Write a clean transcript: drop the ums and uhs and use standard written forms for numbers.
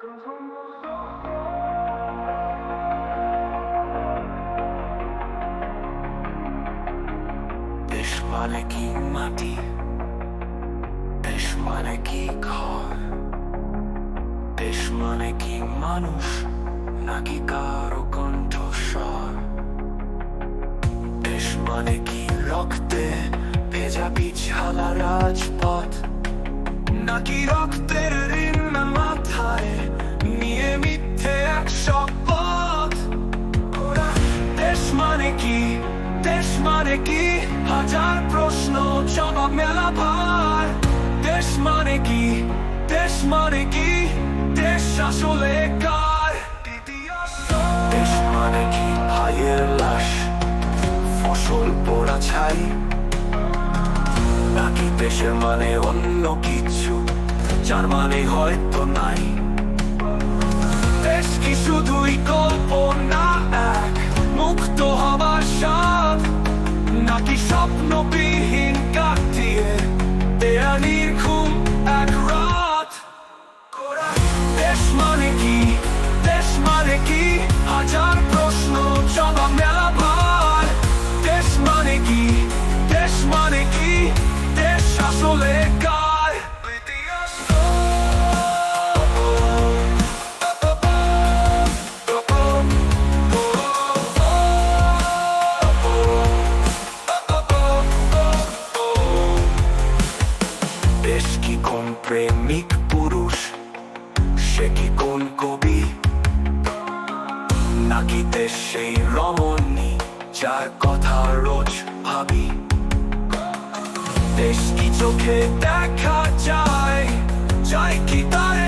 দেশ মানে কি মাটি, দেশ মানে কি ঘর, দেশ মানে কি মানুষ নাকি কারো কণ্ঠস্বর, দেশ মানে কি রক্তে ভেজা বিছানা রাজপথ নাকি রক্তের ঋণ মাথায় নিয়ে মিথ্যে এক শপথ। দেশ মানে কি, দেশ মানে কি, হাজার প্রশ্ন জবাব মেলা ভার। দেশ মানে কি, দেশ মানে কি, দেশ আসলে কার? দেশ মানে কি ভাইয়ের লাশ, ফসল পোড়া ছাই, নাকি দেশের মানে অন্য কিছু যার মানে হয়তো নাই? দেশ কি শুধুই কল্পনা, এক মুক্ত হবার স্বাদ, নাকি স্বপ্নবিহীন কাটিয়ে দেয়ালির ঘুম এক রাত? দেশ মানে কি, দেশ মানে কি, হাজার প্রশ্ন জবাব মেলা ভার। দেশ মানে কি, দেশ মানে কি, দেশ আসলে কার? দেশ কি কোন প্রেমিক পুরুষ, সে কি কোন কবি, নাকি দেশ সেই রমণী যার কথা রোজ ভাবি? দেশ কি চোখে দেখা যায়, যায় কি তার